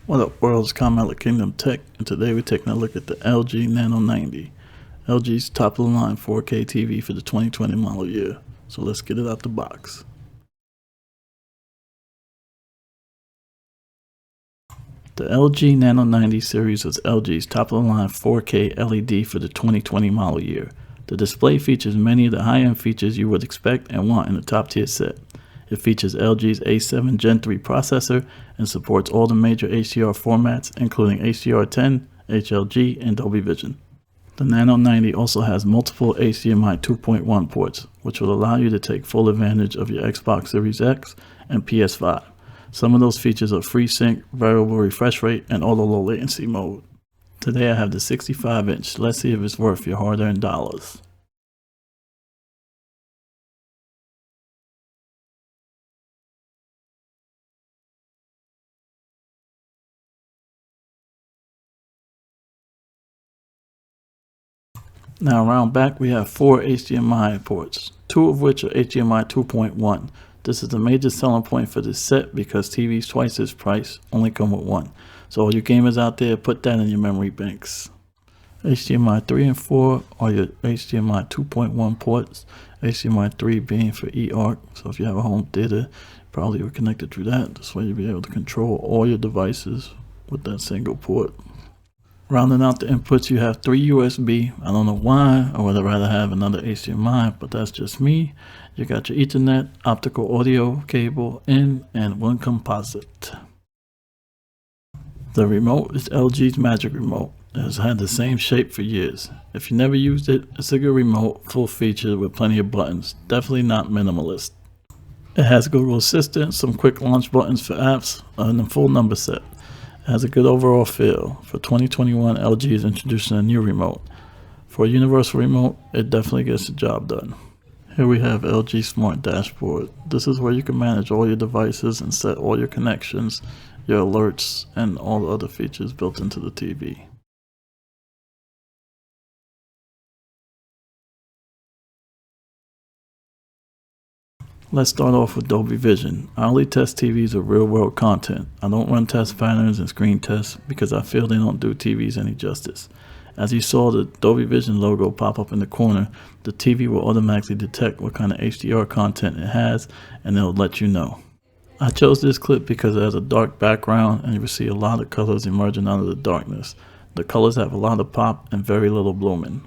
What up world, it's Carmel at KingdomTeK, and today we're taking a look at the LG Nano 90, LG's top of the line 4K TV for the 2020 model year. So let's get it out the box. The LG Nano 90 series is LG's top of the line 4K LED for the 2020 model year. The display features many of the high-end features you would expect and want in a top tier set. It features LG's A7 Gen 3 processor and supports all the major HDR formats including HDR10, HLG, and Dolby Vision. The Nano 90 also has multiple HDMI 2.1 ports, which will allow you to take full advantage of your Xbox Series X and PS5. Some of those features are FreeSync, variable refresh rate, and auto low latency mode. Today I have the 65-inch. Let's see if it's worth your hard-earned dollars. Now around back we have 4 HDMI ports, 2 of which are HDMI 2.1. This is the major selling point for this set because TVs twice this price only come with 1. So all you gamers out there, put that in your memory banks. HDMI 3 and 4 are your HDMI 2.1 ports, HDMI 3 being for eARC, so if you have a home theater, probably you're connected through that. This way you'll be able to control all your devices with that single port. Rounding out the inputs, you have 3 USB. I don't know why, I would rather have another HDMI, but that's just me. You got your Ethernet, optical audio cable in, and 1 composite. The remote is LG's Magic Remote. It has had the same shape for years. If you never used it, it's a good remote, full featured with plenty of buttons. Definitely not minimalist. It has Google Assistant, some quick launch buttons for apps, and a full number set. It has a good overall feel. For 2021, LG is introducing a new remote. For a universal remote, it definitely gets the job done. Here we have LG Smart Dashboard. This is where you can manage all your devices and set all your connections, your alerts, and all the other features built into the TV. Let's start off with Dolby Vision. I only test TVs with real world content. I don't run test patterns and screen tests because I feel they don't do TVs any justice. As you saw the Dolby Vision logo pop up in the corner, the TV will automatically detect what kind of HDR content it has and it'll let you know. I chose this clip because it has a dark background and you will see a lot of colors emerging out of the darkness. The colors have a lot of pop and very little blooming.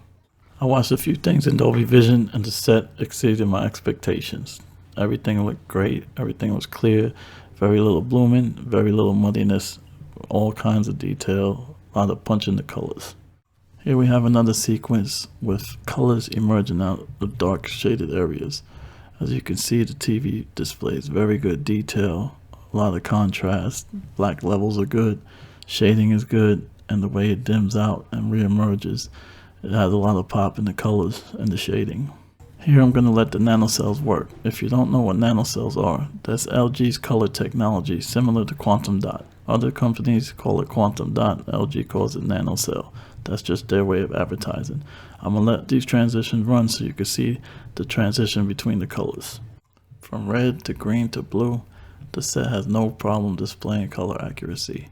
I watched a few things in Dolby Vision and the set exceeded my expectations. Everything looked great, everything was clear, very little blooming, very little muddiness, all kinds of detail, a lot of punch in the colors. Here we have another sequence with colors emerging out of dark shaded areas. As you can see, the TV displays very good detail, a lot of contrast, black levels are good, shading is good, and the way it dims out and reemerges, it has a lot of pop in the colors and the shading. Here I'm going to let the nanocells work. If you don't know what nanocells are, that's LG's color technology similar to quantum dot. Other companies call it quantum dot, LG calls it nanocell. That's just their way of advertising. I'm going to let these transitions run so you can see the transition between the colors. From red to green to blue, the set has no problem displaying color accuracy.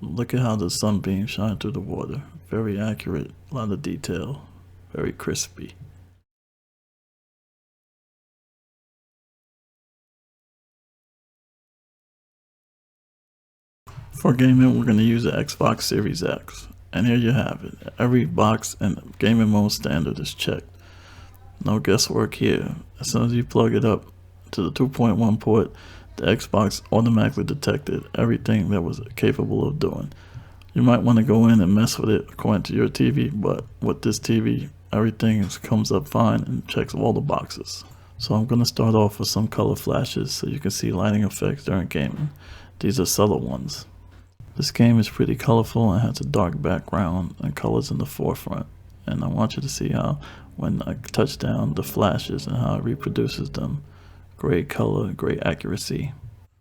Look at how the sunbeams shine through the water. Very accurate, a lot of detail, very crispy. For gaming, we're going to use the Xbox Series X. And here you have it. Every box and gaming mode standard is checked. No guesswork here. As soon as you plug it up to the 2.1 port, the Xbox automatically detected everything that was capable of doing. You might want to go in and mess with it according to your TV, but with this TV, everything comes up fine and checks all the boxes. So I'm going to start off with some color flashes so you can see lighting effects during gaming. These are subtle ones. This game is pretty colorful and has a dark background and colors in the forefront. And I want you to see how when I touch down the flashes and how it reproduces them. Great color, great accuracy.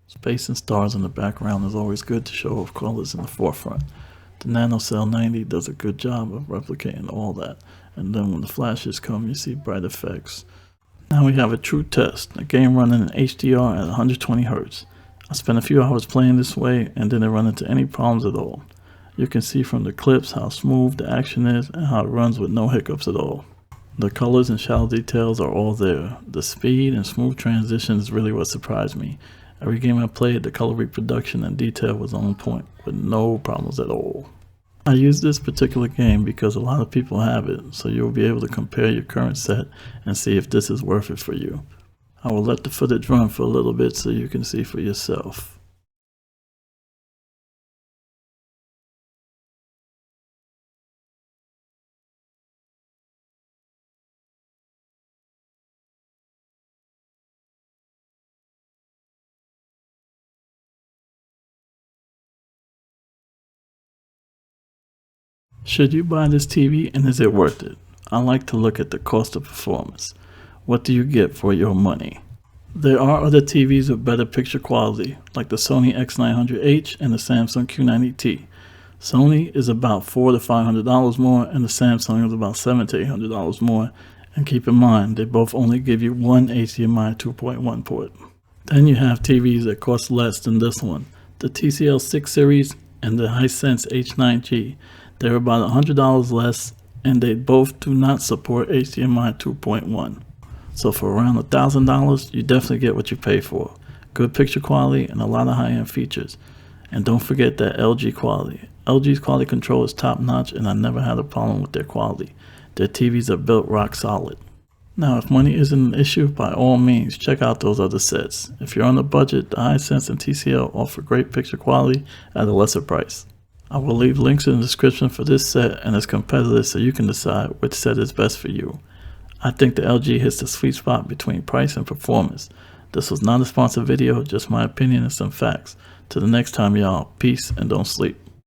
Space and stars in the background is always good to show off colors in the forefront. The Nanocell 90 does a good job of replicating all that. And then when the flashes come, you see bright effects. Now we have a true test, a game running in HDR at 120 Hz. I spent a few hours playing this way and didn't run into any problems at all. You can see from the clips how smooth the action is and how it runs with no hiccups at all. The colors and shadow details are all there. The speed and smooth transition is really what surprised me. Every game I played, the color reproduction and detail was on point, with no problems at all. I use this particular game because a lot of people have it, so you'll be able to compare your current set and see if this is worth it for you. I will let the footage run for a little bit so you can see for yourself. Should you buy this TV and is it worth it? I like to look at the cost of performance. What do you get for your money? There are other TVs with better picture quality, like the Sony X900H and the Samsung Q90T. Sony is about $400 to $500 more and the Samsung is about $700 to $800 more. And keep in mind, they both only give you one HDMI 2.1 port. Then you have TVs that cost less than this one, the TCL 6 series and the Hisense H9G. They're about $100 less and they both do not support HDMI 2.1. So for around $1,000, you definitely get what you pay for. Good picture quality and a lot of high-end features. And don't forget that LG quality. LG's quality control is top-notch and I never had a problem with their quality. Their TVs are built rock solid. Now, if money isn't an issue, by all means, check out those other sets. If you're on a budget, the Hisense and TCL offer great picture quality at a lesser price. I will leave links in the description for this set and its competitors so you can decide which set is best for you. I think the LG hits the sweet spot between price and performance. This was not a sponsored video, just my opinion and some facts. Till the next time, y'all, peace and don't sleep.